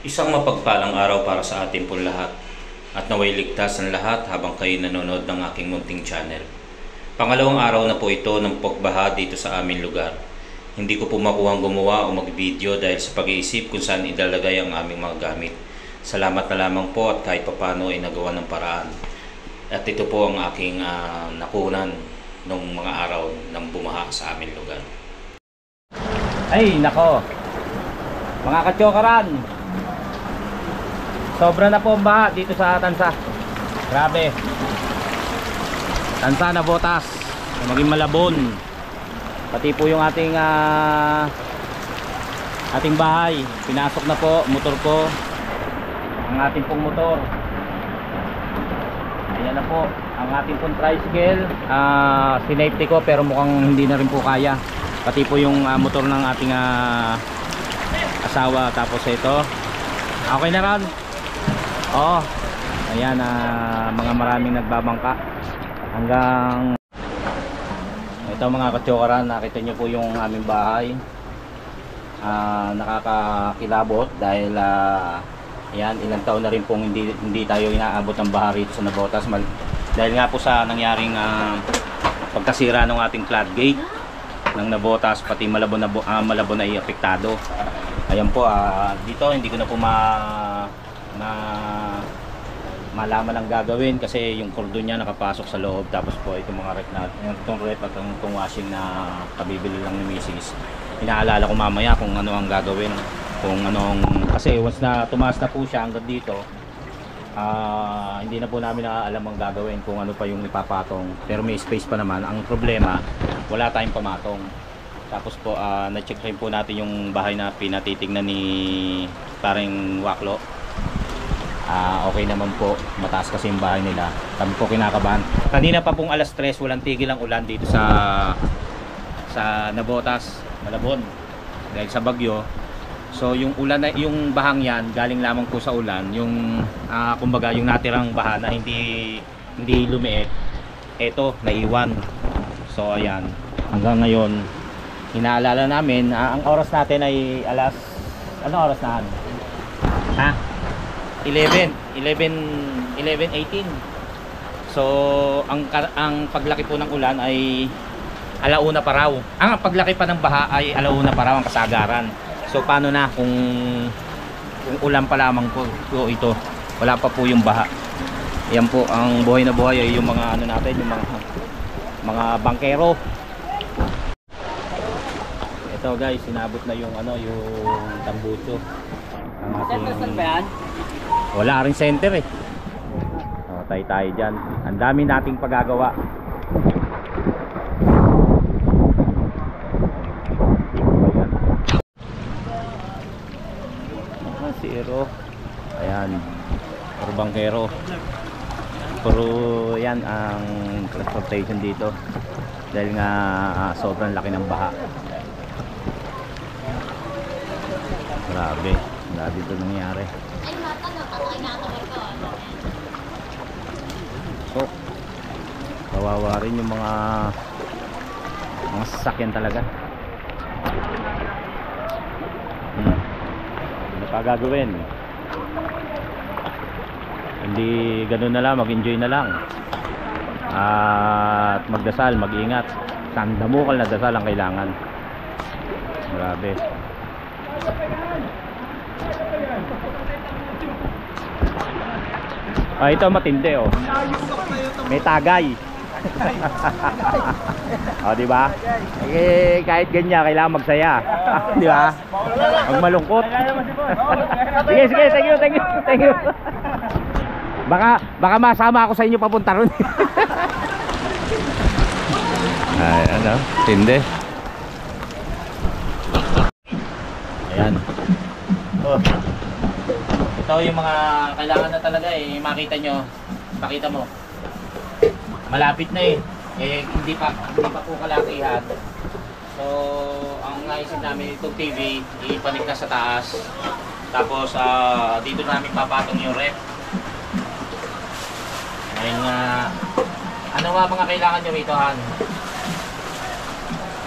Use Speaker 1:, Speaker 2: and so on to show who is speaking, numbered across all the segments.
Speaker 1: Isang mapagpalang araw para sa atin po lahat at naway ligtas ang lahat habang kayo nanonood ng aking munting channel. Pangalawang araw na po ito ng pagbaha dito sa aming lugar. Hindi ko po makuhang gumawa o mag-video dahil sa pag-iisip kung saan idalagay ang aming mga gamit. Salamat na lamang po at kahit papano ay nagawa ng paraan. At ito po ang aking nakunan ng mga araw ng bumaha sa aming lugar.
Speaker 2: Ay nako, mga katsokaran, sobra na po ang baha dito sa Tansa. Grabe, Tansa na botas, maging Malabon, pati po yung ating bahay, pinasok na po motor ko, ang ating pong motor. Ayan na po ang ating pong tricycle, sinafety ko pero mukhang hindi na rin po kaya. Pati po yung motor ng ating asawa. Tapos ito, okay na ron. Oh, ayan, mga maraming nagbabangka hanggang ito mga katsokaran. Nakita nyo po yung aming bahay, nakakakilabot dahil ayan, ilang taon na rin pong hindi tayo inaabot ng baha rito sa Navotas dahil nga po sa nangyaring pagkasira ng ating floodgate ng Navotas, pati Malabon ay apektado. Ayan po, dito hindi ko na po malaman ang gagawin kasi yung cordon niya nakapasok sa loob. Tapos po itong mga rep natin, itong rep at itong washing na kabibili lang ni Mrs. Inaalala ko mamaya kung ano ang gagawin, kung kasi once na tumaas na po siya hanggang dito, hindi na po namin alam ang gagawin, kung ano pa yung ipapatong. Pero may space pa naman. Ang problema, wala tayong pamatong. Tapos po na-check rin po natin yung bahay na pinatitignan ni paring Waklo. Okay naman po, mataas kasi yung bahay nila. Kami po kinakabahan. Kanina pa pong alas 3, walang tigil ang ulan dito sa Navotas, Malabon, dahil sa bagyo. So yung ulan na, yung bahang yan galing lamang po sa ulan. Yung kumbaga yung natirang baha na hindi lumiit, eto naiwan. So ayan, hanggang ngayon inaalala namin, ang oras natin ay ano oras na? 11:18. So ang paglaki po ng ulan ay alauna pa raw. Ang paglaki pa ng baha ay alauna pa raw ang kasagaran. So paano na kung ulan pa lamang po ito, wala pa po yung baha. Yan po ang buhay na buhay ay yung mga natin, yung mga bangkero. Ito guys, sinabot na yung yung tambuso.
Speaker 3: Saan ba yan?
Speaker 2: Wala ring center eh. Tayo dyan. Ang dami nating pagagawa. Zero. Ayan, puro bangkero. Puro yan ang transportation dito dahil nga sobrang laki ng baha. Grabe, grabe ito nangyari. So kawawa rin yung mga sasakyan talaga. Ano pa gagawin? Hindi ganun na lang, mag-enjoy na lang at magdasal, mag-ingat. Sandamukal na dasal ang kailangan. Grabe. Ito matindi oh. May tagay. Di ba? Kahit ganyan kailangan magsaya. Di ba? Huwag malungkot. Sige, thank you. Baka masama ako sa inyo papunta ron. Ay, tindi. Ayan. Oh. Ito yung mga kailangan na talaga makita nyo. Pakita mo. Malapit na hindi pa po kalakihan. So ang naisip namin itong TV ipanik na sa taas. Tapos dito namin papatong yung rep. Ayun ano nga mga kailangan nyo rito, Han?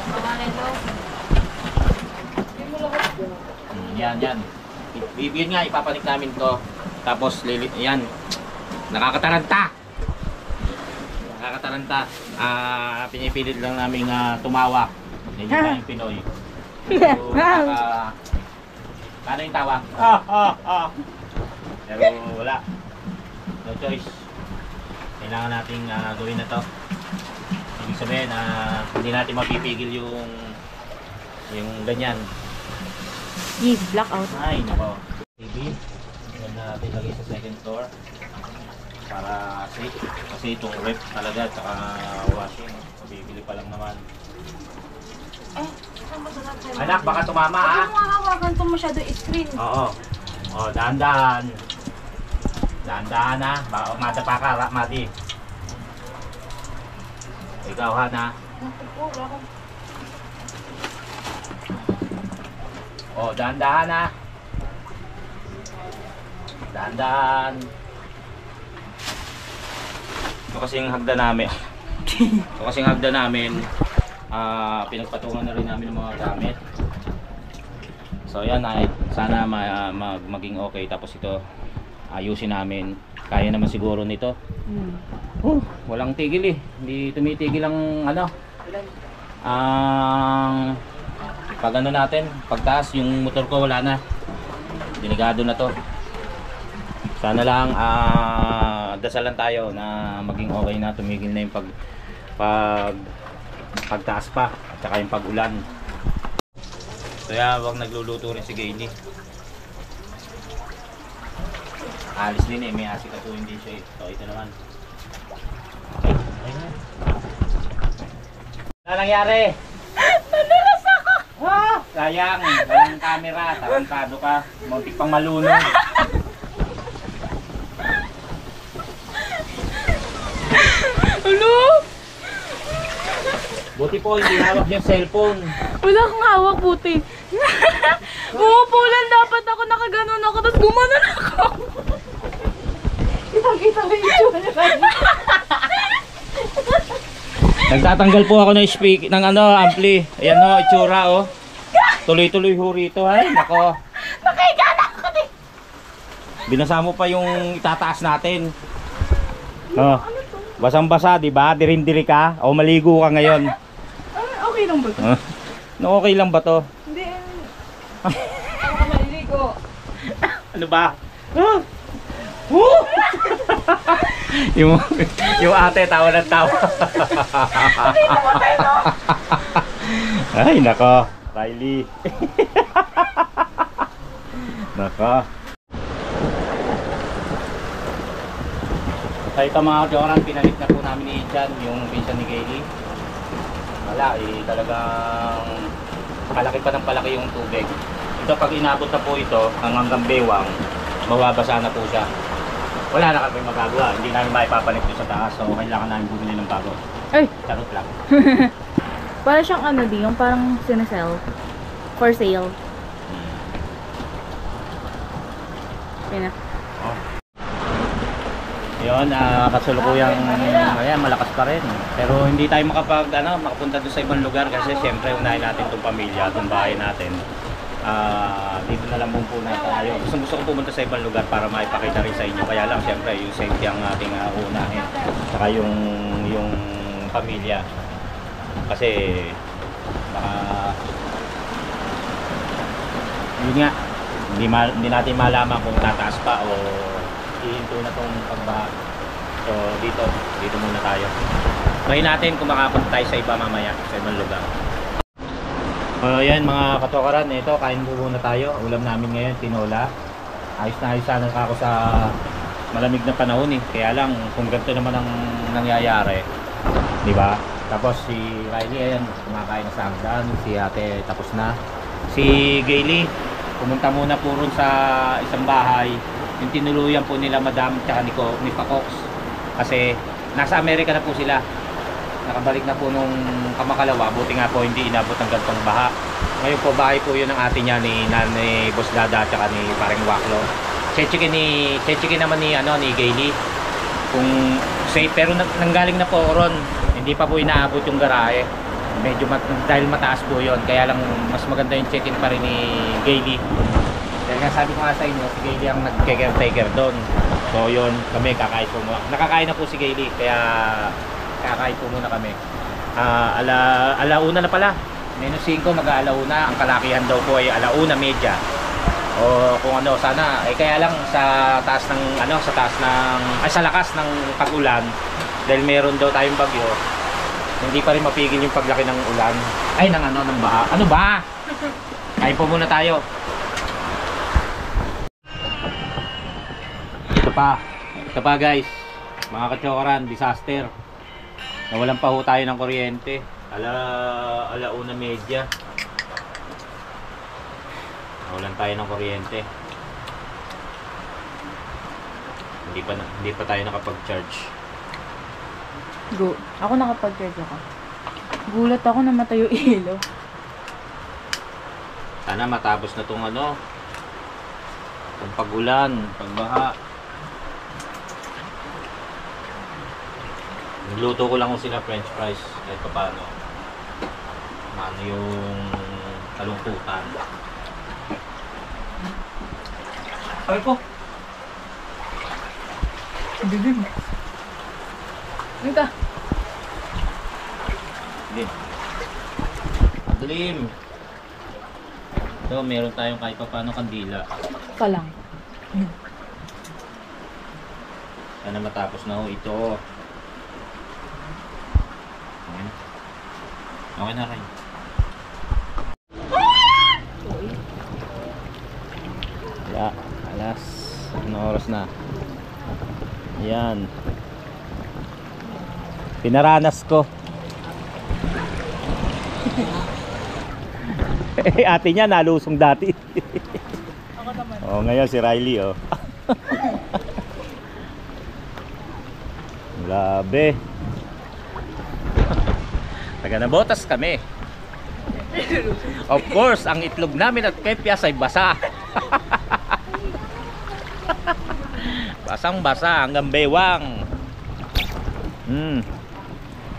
Speaker 3: Mga nito.
Speaker 2: Yan. Yun nga, ipapanik namin to. Tapos, yan. Nakakataranta. Nakakataranta. Pinipilit lang namin tumawa. Yan yung tayong Pinoy. So, paano yung tawa? Pero wala. No choice. Kailangan nating gawin na to. Ibig sabihin, hindi natin mapipigil yung ganyan.
Speaker 4: Yes, blackout.
Speaker 2: Ay, nako. TV. Yan na natin lagay sa second floor. Para safe. Kasi itong rep talaga, tsaka washing. Bibili pa lang naman. Anak, baka tumama ha.
Speaker 4: Huwag mo hawakan ito masyado screen.
Speaker 2: Oo. O, dahan-dahan. Dahan-dahan ha. Baka madapa ka, Mati. Ikaw ha na. O, dahan-dahan ha. Dahan-dahan. Ito kasing hagdan namin. Ito kasing hagdan namin. Pinagpatungan na rin namin ng mga gamit. So yan ay sana maging okay. Tapos ito ayusin namin. Kaya naman siguro nito. Walang tigil eh. Hindi tumitigil ang pag natin, pagtaas yung motor ko wala na. Delikado na to. Sana lang dasalan tayo na maging okay na, tumigil na yung pagtaas pa at saka yung pag-ulan. Kaya wag nagluluto rin si Gaily. Alis din eh, may asikatuhin din siya eh. So ito naman. Ayun. Ano nangyari?
Speaker 4: Nadulas ako!
Speaker 2: Sayang, walang camera, tarantado ka. Muntik pang malunod.
Speaker 4: Ano?
Speaker 2: Buti po hindi hawak yung cellphone.
Speaker 4: Wala kang hawak, puti. Umupo lang dapat ako, nakaganon ako, tapos gumanon ako. Kitang-kita mo yung itsura.
Speaker 2: Nagtatanggal po ako ng ng ampli. Ayan o, itsura o. Tuloy-tuloy ho rito ay. Nako.
Speaker 4: Nakikala ko din.
Speaker 2: Binasa mo pa yung itataas natin. Oh. Basang-basa, di ba? Dirindiri ka o maligo ka ngayon.
Speaker 4: Okay lang ba ito?
Speaker 2: No, okay lang ba to?
Speaker 4: Hindi. Ako ka maliligo.
Speaker 2: Ano ba? yung ate tawa ng tawa. Ay nako, Riley. Nako. Sa ito mga joran, pinalit na po namin ni Jan yung pinsan ni Gaily. Wala eh, talagang palaki pa ng palaki yung tubig. Ito pag inabot na po ito hanggang bewang, mababasa na po siya. Wala na kami magagawa, hindi namin maipapanik doon sa taas, so kailangan namin bumili ng bago.
Speaker 4: Ay!
Speaker 2: Charot lang.
Speaker 4: Para siyang yung parang sinasell. For sale. Pina.
Speaker 2: Yun, kasulukuyang ayan, malakas pa rin. Pero hindi tayo makapunta doon sa ibang lugar kasi siyempre unahin natin itong pamilya, itong bahay natin. Dito na lang muna tayo. Gusto ko pumunta sa ibang lugar para maipakita rin sa inyo. Kaya lang siyempre yung safety ang ating unahin. Saka yung pamilya. Kasi baka yun nga, hindi natin malaman kung tataas pa o ihinto na tong pagbaha. So dito muna tayo. Try natin kung makapunta tayo sa iba mamaya, sa ibang lugar. Ayan mga katokaran, ito kain muna tayo. Ulam namin ngayon, tinola. Ayos na ayos sana ako sa malamig na panahon eh. Kaya lang kung ganito naman ang nangyayari, di ba? Tapos si Riley ayan, kumakain na sa hagdan. Si ate tapos na. Si Gaily, pumunta muna po ron sa isang bahay. Yung tinuluyan po nila Madam tsaka ni Pacox. Kasi nasa Amerika na po sila. Nakabalik na po nung kamakalawa. Buti nga po hindi inabot ng gantong baha. Ngayon po bahay po yun ng ate niya ni Boss Dada tsaka ni Paring Waklo. Chechikin naman ni Gaily kung safe, pero nanggaling na po ron. Hindi pa po inaabot yung garahe. Medyo dahil mataas po yun. Kaya lang mas maganda yung check-in pa rin ni Gaily. Kaya sabi ko nga sa inyo, si Gayle ang nag-caretaker doon. So yun, kami kakain po muna. Nakakain na po si Gayle, kaya kakain po muna kami. Alauna na pala. Minus 5, mag-aalauna. Ang kalakihan daw po ay alauna media. O kung ano, sana. Kaya lang sa taas ng, sa lakas ng pag-ulan, dahil meron daw tayong bagyo, hindi pa rin mapigil yung paglaki ng ulan. Ay, ng baha. Ano ba? Kain po muna tayo. Ito pa guys, mga kachokaran, disaster. Nawalan pa ho tayo ng kuryente. Alauna media. Nawalan tayo ng kuryente. Hindi pa tayo nakapag-charge.
Speaker 4: Ako nakapag-charge ako. Gulat ako na matayo ilaw.
Speaker 2: Sana matapos na tong itong pag-ulan, pagbaha. Nagluto ko lang sila french fries kahit pa paano. Ano yung talungkutan. Sabi ko.
Speaker 4: Dilim. Ano ka?
Speaker 2: Dilim. So, meron tayong kahit pa paano kandila.
Speaker 4: Pa lang.
Speaker 2: Sana matapos na ho ito. Okay na rin. Alas. Anong oras na? Yan. Pinaranas ko. Ate niya nalusong dati.
Speaker 4: Ako naman.
Speaker 2: Oh, ngayon si Riley oh. Grabe. Taga Nabotas kami. Of course, ang itlog namin at kepyas ay basa. Basang basa hanggang bewang.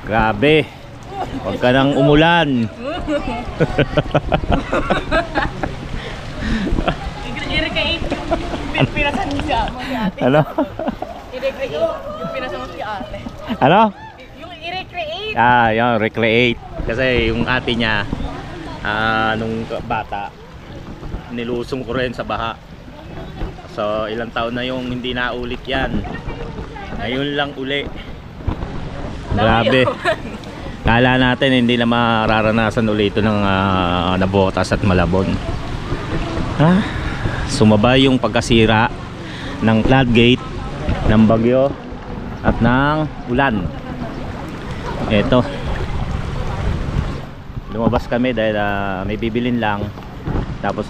Speaker 2: Grabe. Huwag ka nang umulan.
Speaker 4: I-recreate yung pinasan mo si ate.
Speaker 2: Ano?
Speaker 4: I-recreate yung pinasan mo si ate.
Speaker 2: Ano?
Speaker 4: Yung i-recreate.
Speaker 2: Yung recreate. Kasi yung ate niya, nung bata, nilusong ko rin sa baha. So, ilang taon na yung hindi na ulit yan. Ngayon lang uli. Grabe. Kala natin hindi na mararanasan ulit ito ng Nabotas at Malabon. Sumabay yung pagkasira ng floodgate, ng bagyo at ng ulan. Ito. Lumabas kami dahil may bibilin lang. Tapos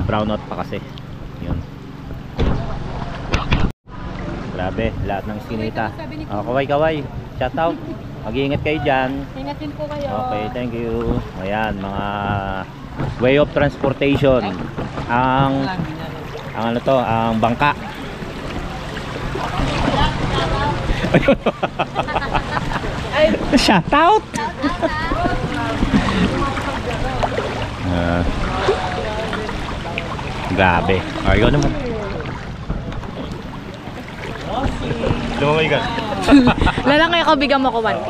Speaker 2: brownout pa kasi. Yun. Grabe, lahat ng skinita. Kaway-kaway. Shout out. Mag-iingat kayo dyan.
Speaker 4: Ingatin po kayo.
Speaker 2: Okay, thank you. Ayan, mga way of transportation. Ang bangka. Shout out. Grabe. Ayaw naman. Lumamay ka.
Speaker 4: Lalang kayo kabigyan mo ko 1K.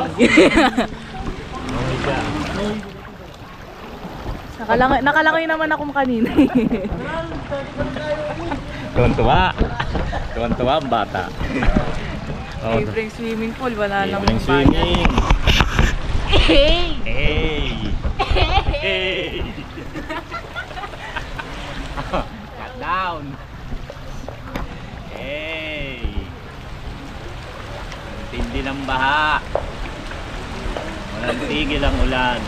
Speaker 4: Nakalangoy naman akong kanina.
Speaker 2: Tuwan-tuwa. Tuwan-tuwa ang bata.
Speaker 4: Libreng swimming pool, wala nang
Speaker 2: Libreng swimming.
Speaker 4: Hey!
Speaker 2: Hey! Hey! Cut down. Hey! Ang tindi ng baha. Walang tigil ang ulan.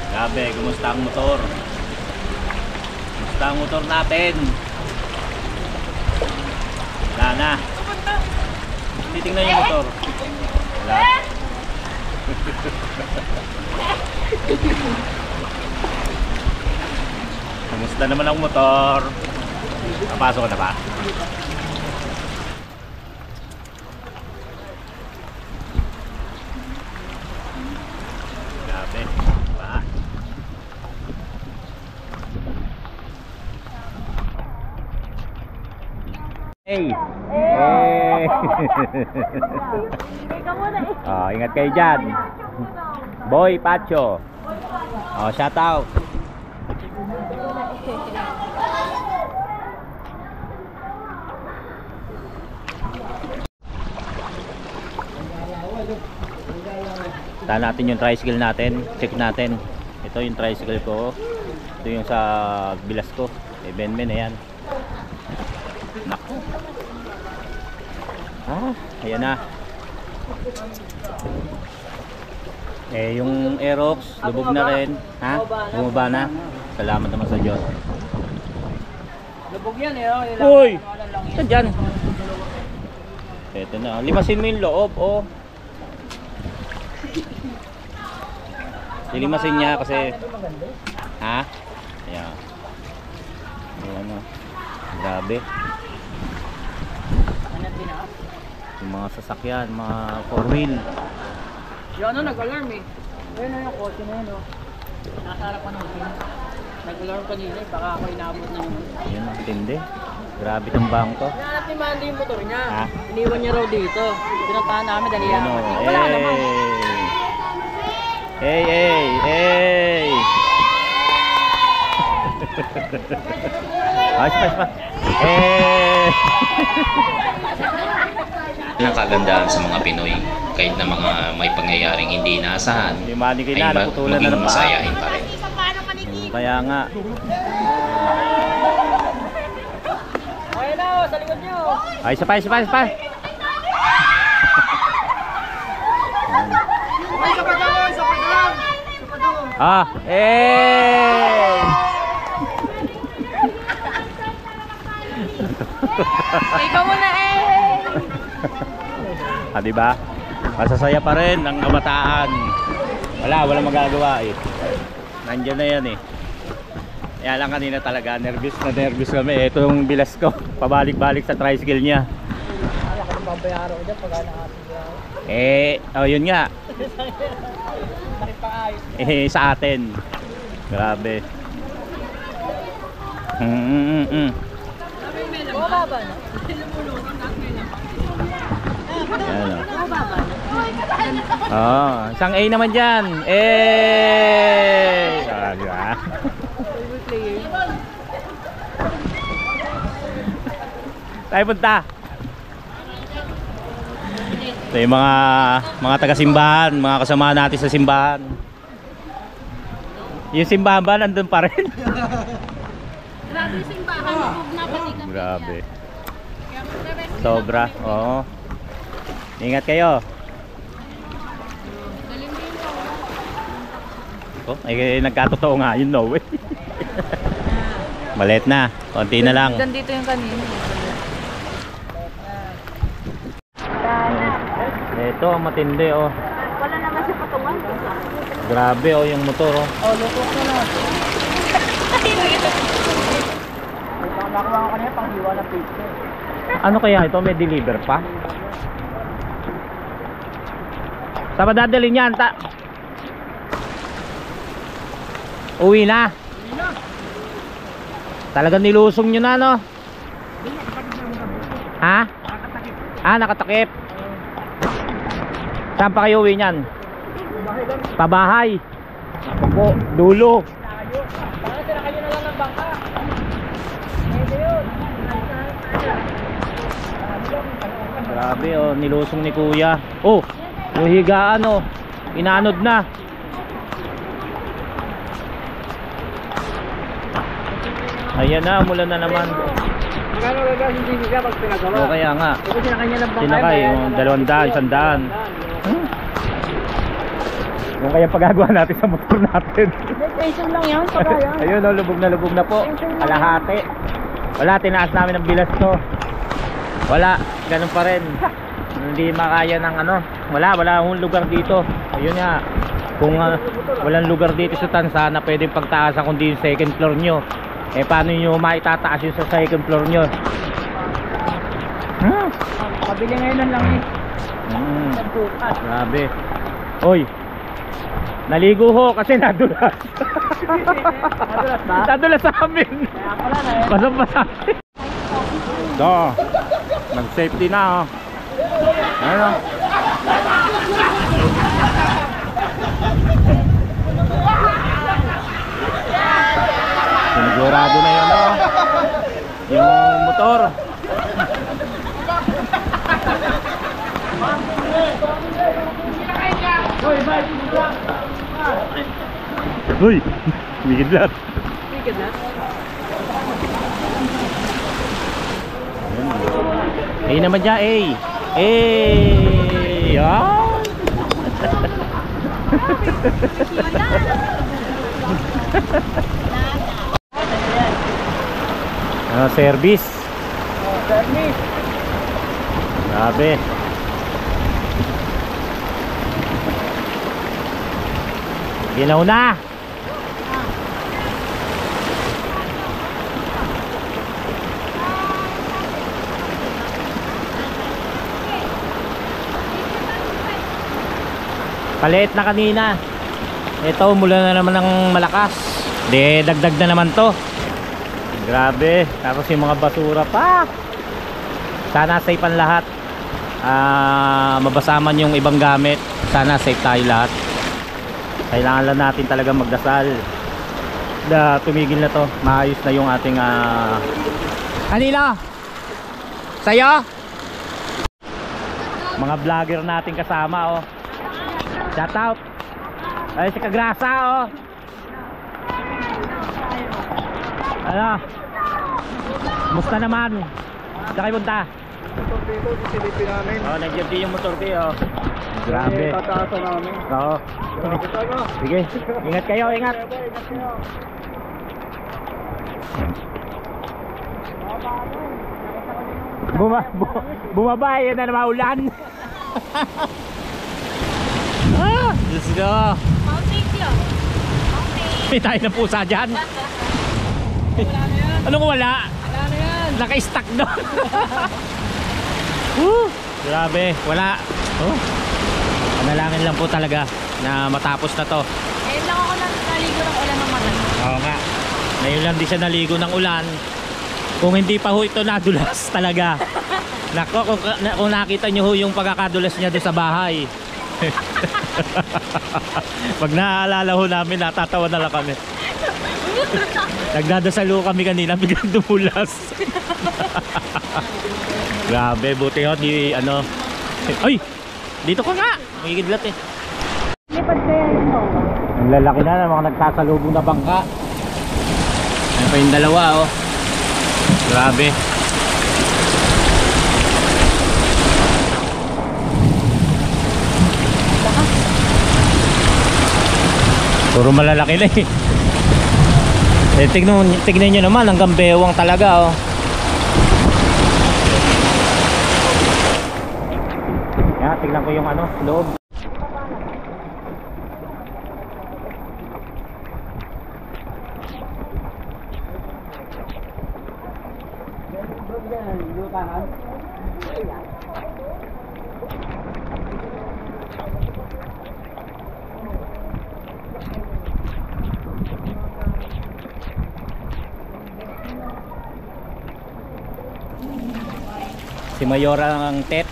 Speaker 2: Grabe, kumusta ang motor? Kumusta ang motor natin? Wala na. Titingnan yung motor. Wala. Kumusta naman ang motor? Napasok ka na ba? Grabe. Ba? Hey! Hey!
Speaker 4: Ikaw muna eh.
Speaker 2: Oh, ingat kayo dyan. Boy Pacho. Oh, shout out. Tahan natin yung tricycle natin. Check natin. Ito yung tricycle ko. Ito yung sa bilas ko. Benmen, ayan. Naku. Ah, ayan na. Yung Aerox, lubog na rin. Ha? Bumaba na. Salamat naman sa Diyos.
Speaker 3: Lubog yan eh.
Speaker 2: Uy! Saan dyan? Ito na. Limasin mo yung loob, oh. Lilimasin niya kasi... Ha? Ayan. Ayan o. Grabe. Yung mga sasakyan, mga 4-wheel.
Speaker 3: Yung ano, nag-alarm eh. Ayun na yung kotse na yun oh. Nasa harapan ng team. Nag-alarm kanina eh, baka ako inabot na naman.
Speaker 2: Ayan ang tindi. Grabe itong bangko.
Speaker 3: Hinahanap ni Mandy yung motor niya.
Speaker 2: Ha?
Speaker 3: Iniwan niya raw dito. Pinuntahan namin dali yan.
Speaker 2: Ano?
Speaker 3: Wala naman.
Speaker 2: Hey! Hey! Hey! Ayos pa. Hey!
Speaker 1: Ang kagandahan sa mga Pinoy, kahit na mga may pangyayaring hindi inaasahan,
Speaker 2: Yung money
Speaker 1: ay
Speaker 2: kailangan, naputulan na
Speaker 1: maging
Speaker 2: ng paa.
Speaker 1: masayahin pa rin.
Speaker 2: Kaya nga.
Speaker 3: Ayun na oh, sa likod niyo.
Speaker 2: Ay, isa pa.
Speaker 3: Ay, sa padang! Sa padang!
Speaker 2: Ah, eh!
Speaker 4: Ikaw muna eh.
Speaker 2: Ah, diba? Masasaya pa rin ang kabataan. Walang magagawa eh. Nandiyan na yan eh. Kaya lang kanina talaga, nervous kami. Ito yung bilas ko. Pabalik-balik sa tricycle niya.
Speaker 3: Kaya ko nang babayaran ko dyan pagka nakasigaw.
Speaker 2: Yun nga.
Speaker 3: Bakit pa ayos?
Speaker 2: Sa atin. Grabe.
Speaker 3: Bumababa na.
Speaker 2: Yan o. Isang A naman dyan. Diba?
Speaker 3: Favorite player.
Speaker 2: Tayo punta. Ito yung mga taga-simbahan, mga kasama natin sa simbahan. Yung simbahan ba nandun pa rin?
Speaker 4: Grabe yung simbahan. Lubog na pati kami.
Speaker 2: Grabe. Sobra. Oo. Ingat kayo. Oh, ay nagkatotoo nga yun, no way. Malit na. Konti na lang.
Speaker 4: Gandito yung kanina.
Speaker 2: Ito ang matindi oh.
Speaker 4: Wala naman siya patungan.
Speaker 2: Grabe oh yung motor oh.
Speaker 3: Oh, lukok na na. Nakuha ko kanina pang hiwa ng pizza.
Speaker 2: Ano kaya ito? May deliver pa? Saan ba dadalhin yan? Uwi na? Talagang nilusong nyo na no? Ha? Nakatakip. Saan pa kayo uwi nyan? Pabahay. Ako, dulo.
Speaker 3: Baka sila kayo na lang ng bangka. Pwede yun.
Speaker 2: Grabe oh, nilusong ni kuya. Oh, yung higaan oh, inaanod na. Ayan na, umulan na naman.
Speaker 3: Magkano gagawin hindi siya pag pinagawa?
Speaker 2: O kaya nga,
Speaker 3: Ito sinakay niya ng bangka.
Speaker 2: sinakay yung 200, 100. Yung kaya pagagawa natin sa motor natin.
Speaker 3: Station lang yan, saka yan.
Speaker 2: Ayun oh, lubog na po. Kalahati. Wala, tinaas namin ang bilas to. Wala, ganun pa rin. Hindi makaya ng ano. Wala akong lugar dito. Ayun nga. Kung walang lugar dito sa Tansa na pwedeng pagtaasan kundi yung second floor nyo. Paano nyo maitataas yung sa second floor nyo?
Speaker 3: Pabili ngayon lang eh.
Speaker 2: Bukas. Grabe. Oy. Naligo ho kasi nadulas.
Speaker 3: Nadulas ba?
Speaker 2: Nadulas sa amin.
Speaker 3: Kaya pala na eh.
Speaker 2: Basang-basa. Nag-safety na, oh. Ano? Sinigurado na yun, oh. Yung motor. Uy, bigidlat. Eh naman dyan, eh. Yan. Service.
Speaker 3: Service.
Speaker 2: Grabe. Ginaw na. Paliit na kanina. Ito mula na naman ng malakas. De dagdag na naman to. Grabe. Tapos yung mga basura pa. Sana safe ang lahat. Mabasa man yung ibang gamit. Sana safe tayo lahat. Kailangan lang natin talaga magdasal na tumigil na to. Maayos na yung ating kanina. Sa'yo. Mga vlogger natin kasama, oh. Shout out. Ay si Kagrasa, oh. Ano? Musta naman? Saan kayo punta?
Speaker 3: Motor dito, silipin namin.
Speaker 2: Oh, nag-GMT yung motor ko, oh. Grabe.
Speaker 3: Tataasan namin.
Speaker 2: Oo. Sige, ingat kayo, ingat. Bumaba, yan na naman ulan. Let's go. May tayo na pusa dyan. Anong wala?
Speaker 3: Wala na yan.
Speaker 2: Naka-stack doon. Grabe, wala. Panalangin lang po talaga na matapos na to.
Speaker 4: Ngayon lang ako naligo ng ulan ng mata.
Speaker 2: Oo nga. Ngayon lang di siya naligo ng ulan. Kung hindi pa ho ito nadulas talaga. Nako, kung nakita nyo ho yung pagkakadulas niya doon sa bahay. Pag naaalala ho namin, natatawa na lang kami. Nagdadasal ho kami kanina, biglang dumulas. Grabe, buti ho di ano. Ay! Dito ka nga! Magigidlat eh.
Speaker 4: Lipad kaya yun mo.
Speaker 2: Ang lalaki na ng mga nagsasalubong na bangka. Ayan pa yung dalawa, oh. Grabe. Puro malalaki na eh. Tignan nyo naman, hanggang bewang talaga, oh. Yan, tignan ko yung ano, loob. Si Mayor ang tet.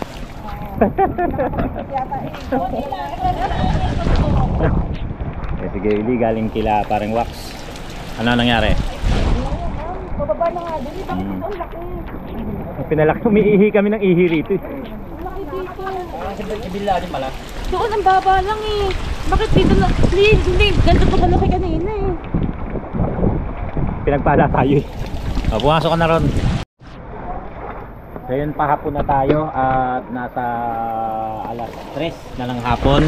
Speaker 2: Si Gaily galing kila parang wax. Ano nangyari?
Speaker 4: Bababa na nga din. Ang laki.
Speaker 2: Pinalaki, umiihi kami ng ihi rito.
Speaker 4: Ang laki dito.
Speaker 2: Ibila din pala.
Speaker 4: Doon ang baba lang eh. Bakit dito na? Hindi. Ganito pa kalaki kanina eh.
Speaker 2: Pinagpala tayo eh. Pumasok ka na ron. Ngayon pahapon na tayo at nasa alas 3 na ng hapon.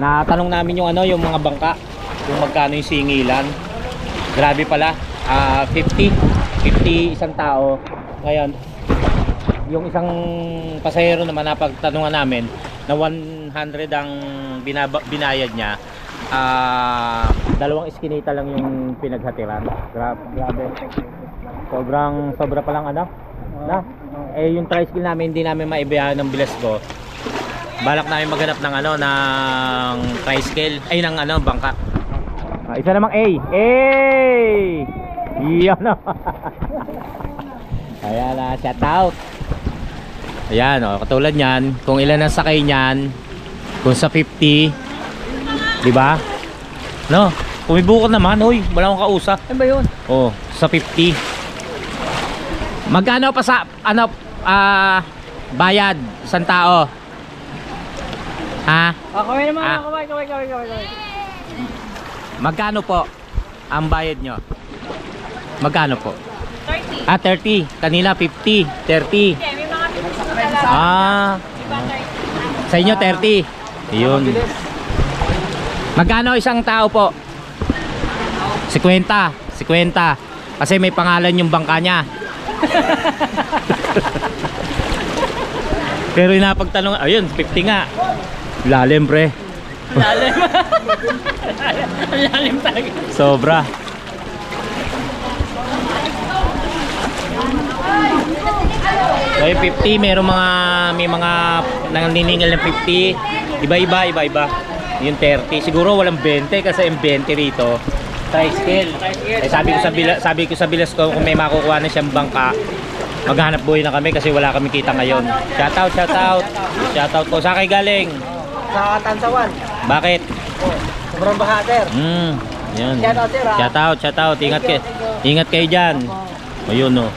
Speaker 2: Natanong namin yung ano, yung mga bangka, kung magkano yung singilan. Grabe pala, 50 isang tao. Ngayon, yung isang pasahero naman napagtanungan namin na 100 ang binayad niya. Dalawang iskinita lang yung pinaghatiran. Grabe. Sobra pa lang ano? Na? Eh yung tricycle namin hindi namin maibiyahan ng Bilasgo. Balak namin maghanap ng ano ng tricycle ay ng ano bangka. Isa namang A. Yan na. Ayan na, shout out. Ayan, oh, katulad niyan, kung ilan ang sakay niyan, kung sa 50, di ba? No, kumibukod naman, hoy, wala akong kausap.
Speaker 3: Ano ba yun?
Speaker 2: Oh, sa 50. Magkano pa sa ano bayad isang tao? Ha?
Speaker 3: Kaway naman,
Speaker 2: Ah.
Speaker 3: kaway.
Speaker 2: Magkano po ang bayad nyo? Magkano po?
Speaker 4: 30.
Speaker 2: Ah, 30. Kanina 50, 30.
Speaker 4: Okay, may mga 50 na lang.
Speaker 2: Ah,
Speaker 4: Diba 30?
Speaker 2: sa inyo 30. Ayun. Magkano isang tao po? 50. 50. Kasi may pangalan yung bangka niya. Pero napagtanong, ayun, 50 nga. Lalim, pre.
Speaker 3: Lalim. Lalim talaga.
Speaker 2: Sobra. So yung 50, may mga nanginingal ng 50. Iba-iba. Yung 30. Siguro walang 20 kasi yung 20 rito. Tricycle. Eh, sabi ko sa bilas ko kung may makukuha na siyang bangka, maghanap buhay na kami kasi wala kami kita ngayon. Shoutout. Shoutout po. Sa kayo galing?
Speaker 3: Sa Tansawan.
Speaker 2: Bakit?
Speaker 3: Sobrang baha, sir.
Speaker 2: Yun.
Speaker 3: Shoutout, sir, ah.
Speaker 2: Shoutout. Ingat kayo dyan. Ayun, no.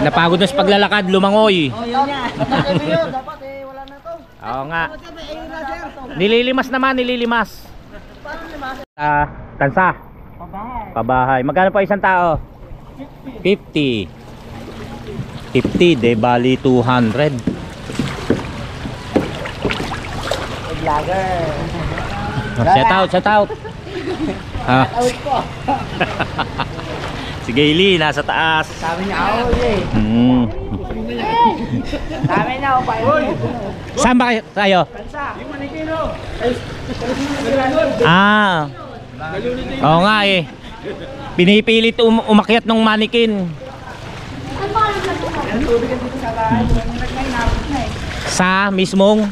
Speaker 2: Napagod na sa paglalakad, lumangoy.
Speaker 3: Oh, yun nga. Dapat wala na to.
Speaker 2: Oo nga.
Speaker 3: Ayun na, sir.
Speaker 2: Nililimas. Tansa. Pabahay. Magkano pa isang tao? 50. 50, de bali 200.
Speaker 3: Vlogger.
Speaker 2: Shoutout. Ah. Si Gaily nasa taas.
Speaker 3: Sabi niya ako eh. Sabi na ako pa yun.
Speaker 2: Saan ba tayo?
Speaker 3: Yung manikino.
Speaker 2: Ah. Oo nga eh. Pinipilit umakyat ng manikin. Sa mismong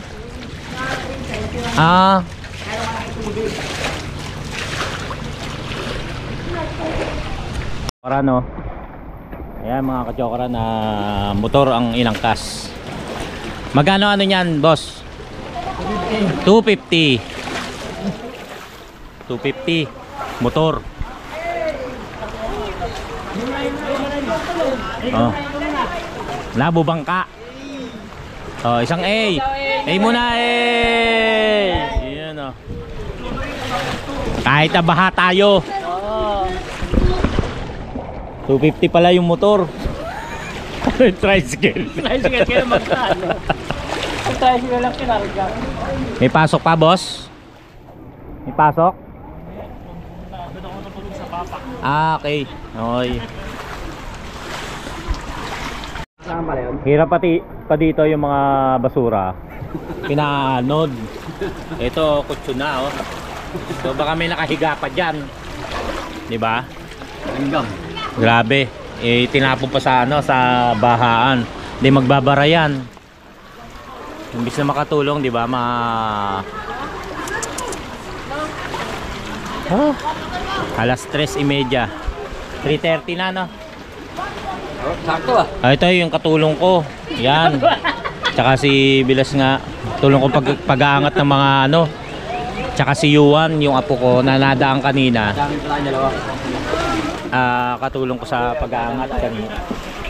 Speaker 2: Chokora, no? Ayan mga kachokora na motor ang inangkas. Magkano ano niyan, boss? 250. 250 motor. Oh. Labo bangka. Oh, isang A. A muna, A. Yan, oh. Kahit na baha tayo. 250 pala yung motor. Tricycle.
Speaker 3: Tricycle kayo magkano. Ang tricycle lang kinarga.
Speaker 2: May pasok pa, boss? May pasok? Ah, okay. Okay.
Speaker 3: Saan pala yun?
Speaker 2: Hirap pa dito yung mga basura. Pinaanod. Ito, kutso na, oh. So baka may nakahiga pa dyan. Diba? Grabe. Eh, tinapon pa sa ano, sa bahaan. Hindi magbabara yan. Imbis na makatulong, di ba? Oh, alas 3:30. 3:30 na, no?
Speaker 3: Sakto ah.
Speaker 2: Ah, ito yung katulong ko. Yan. Tsaka si Bilas nga. Tulong ko pag-aangat ng mga ano. Tsaka si Yuan, yung apo ko na nadaan kanina.
Speaker 3: Dami pala ang dalawa.
Speaker 2: Katulong ko sa pag-aangat kanina.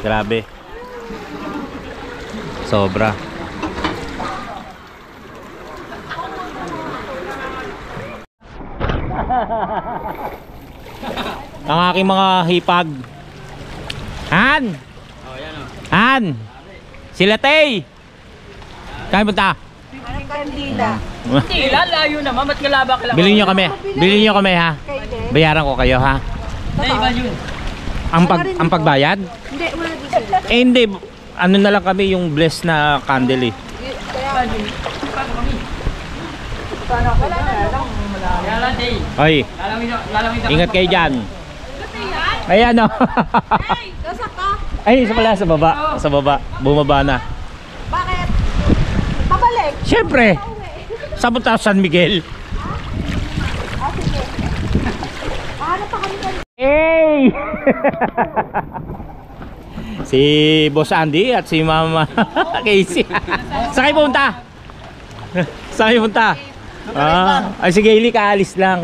Speaker 2: Grabe. Sobra. Ang aking mga hipag. Han! Han! Sila Tay! Kain punta?
Speaker 3: Hindi, lalayo naman. Ba't galaba ka lang?
Speaker 2: Bilhin nyo kami. Bilhin nyo kami, ha? Bayaran ko kayo, ha?
Speaker 3: Ay, iba yun.
Speaker 2: Ang pagbayad?
Speaker 4: Hindi, wala dito.
Speaker 2: Eh hindi, ano na lang kami yung blessed na candle, eh.
Speaker 3: Yala, day.
Speaker 2: Oy,
Speaker 3: Lalawin
Speaker 2: ingat kayo dyan. Ayan, o.
Speaker 4: Hey, gasak ka.
Speaker 2: Ay, isa pala, sa baba. Sa baba. Bumaba na.
Speaker 4: Bakit? Pabalik.
Speaker 2: Siyempre. Sa punta San Miguel.
Speaker 4: Sige. Ano pa kami?
Speaker 2: Hey! Si Boss Andy at si Mama Casey. Saan kayo punta? Saan kayo punta? Ay si Gailey kaalis lang.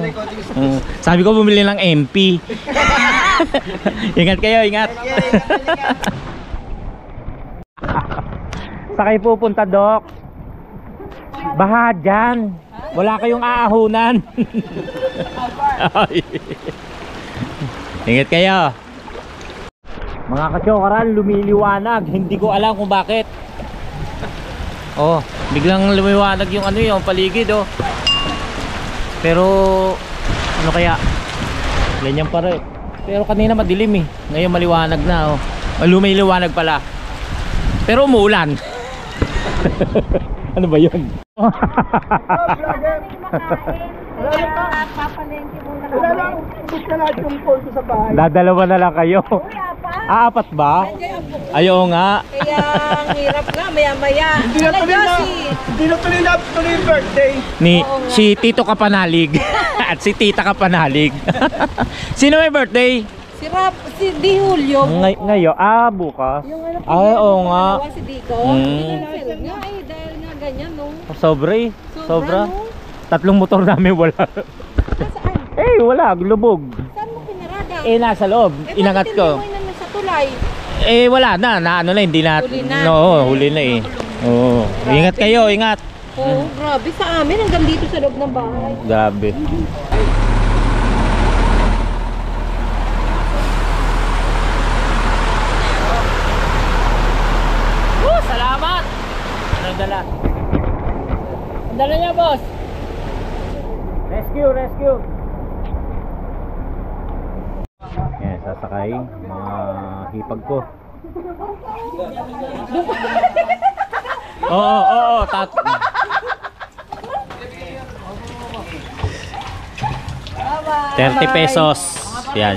Speaker 2: Sabi ko bumili ng MP. Ingat kayo, ingat. Saan kayo pupunta, Doc? Baha dyan. Wala kayong aahunan. Ingat kayo. Mga kachokaran, lumiliwanag. Hindi ko alam kung bakit. Oh, biglang lumiwanag yung ano yung paligid oh. Pero ano kaya? Ganyan pa rin. Pero kanina madilim eh. Ngayon maliwanag na oh. Lumiliwanag pala. Pero umuulan. Ano ba 'yun? Dadalawa na lang kayo. Apat ba? Ayaw nga.
Speaker 5: Kaya ang hirap nga, maya-maya.
Speaker 3: Hindi na tuloy yung birthday.
Speaker 2: Si Tito Kapanalig at si Tita Kapanalig. Sino may birthday?
Speaker 5: Si Di Julio.
Speaker 2: Ngayon, bukas.
Speaker 5: Yung ano
Speaker 2: Ay, oo nga.
Speaker 5: Si Dico. Hindi nga eh, dahil nga ganyan, no?
Speaker 2: Sobra.
Speaker 5: no?
Speaker 2: 3 motor namin wala.
Speaker 5: Saan?
Speaker 2: Wala, lubog.
Speaker 5: Saan mo pinarada?
Speaker 2: Nasa loob. Inangat ko.
Speaker 5: Bakit hindi mo sa tulay?
Speaker 2: Wala na ano na, hindi na.
Speaker 5: Huli na.
Speaker 2: No, huli na eh. Oo. Ingat kayo, ingat.
Speaker 5: Oo, grabe. Sa amin, hanggang dito sa loob ng bahay.
Speaker 2: Grabe. Salamat. Ano dala?
Speaker 3: Ang dala niya, boss.
Speaker 2: Rescue. Yan, sasakay. Mga hipag ko. Oo. 30 pesos. Yan.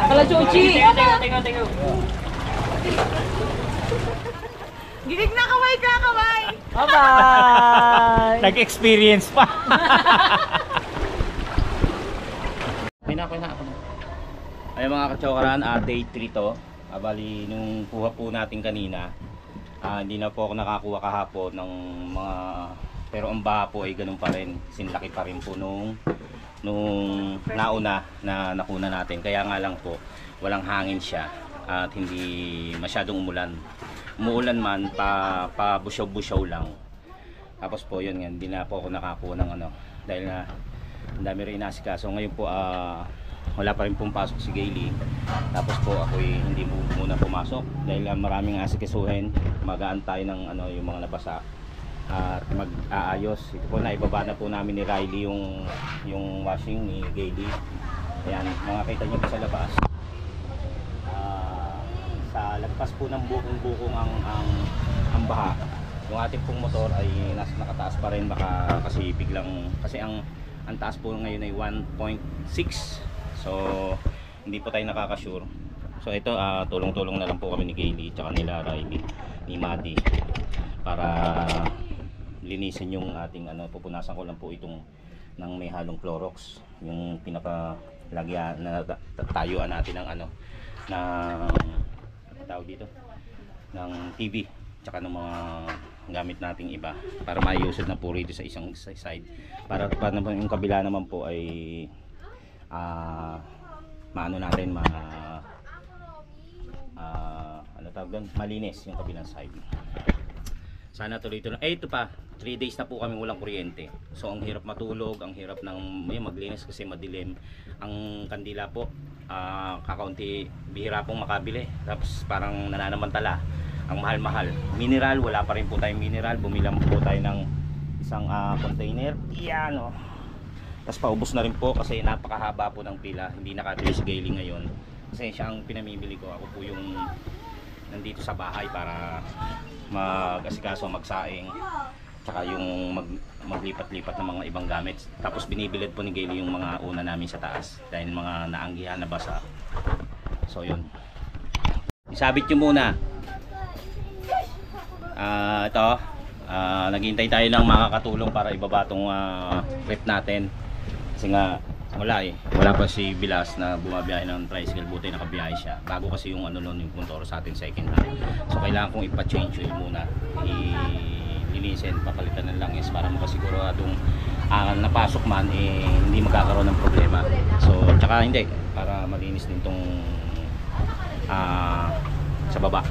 Speaker 3: Pala, Chuchi. Tingo. Gilig na kaway. Bye-bye.
Speaker 2: Nag-experience pa. Pinako na ako. Ay mga kachokaran, day 3 to. Bali nung kuha po natin kanina, hindi na po ako nakakuha kahapon ng mga, pero ang baha po ay ganun pa rin. Sinlaki pa rin po nung nauna na nakuna natin. Kaya nga lang po, walang hangin siya at hindi masyadong umulan. Umuulan man, pa busyaw-busyaw lang. Tapos po yun nga, hindi na po ako nakakuha ng ano, dahil na ang dami rin inasikaso. Ngayon po wala pa rin pong pasok si Gailey. Tapos po ako hindi po muna pumasok dahil maraming asikasuhin. Magaan tayo ng ano, yung mga nabasa at mag-aayos. Ito po, naibaba na po namin ni Riley yung washing ni Gailey. Ayan, makakita nyo po sa labas. Sa lagpas po ng bukong-bukong ang baha. Yung ating pong motor ay nakataas pa rin, baka kasi biglang, kasi ang taas po ngayon ay 1.6. So hindi po tayo nakaka-sure. So ito, tulong-tulong na lang po kami ni Gailey tsaka nila Riley, ni Maddie, para linisin yung ating ano. Pupunasan ko lang po itong ng may halong Clorox, yung pinakalagyan na tayuan natin ng ano, ng tawag dito, ng TV tsaka ng mga gamit nating iba, para maiusad na po rito sa isang side, para naman yung kabila naman po ay maano natin, ano tawag doon, malinis yung kabilang side. Sana tuloy-tuloy. Ito pa, 3 days na po kami walang kuryente. So ang hirap matulog, ang hirap ng maglinis kasi madilim. Ang kandila po, kakaunti, bihira pong makabili. Tapos parang nananamantala. Ang mahal-mahal. Mineral, wala pa rin po tayong mineral. Bumilang po tayo ng isang container. Yan o. Tapos paubos na rin po kasi napakahaba po ng pila. Hindi nakabili si Gailey ngayon. Kasi siya ang pinamimili ko. Ako po yung nandito sa bahay para mag-asikaso, magsaing, tsaka yung maglipat-lipat ng mga ibang gamit. Tapos binibilad po ni Gailey yung mga una namin sa taas dahil mga naanggihan na basa. So yun, isabit nyo muna. Ito, naghihintay tayo ng makakatulong para ibaba tong rep natin kasi nga Wala eh. Wala pa si Bilas na bumabiyahe ng tricycle, buti nakabiyahe siya. Bago kasi yung ano noon, yung motor sa atin second hand. So kailangan kong ipa-change oil muna. Linisin, papalitan ng langis para makasiguradong napasok man eh hindi magkakaroon ng problema. So tsaka hindi para malinis din tong sa baba.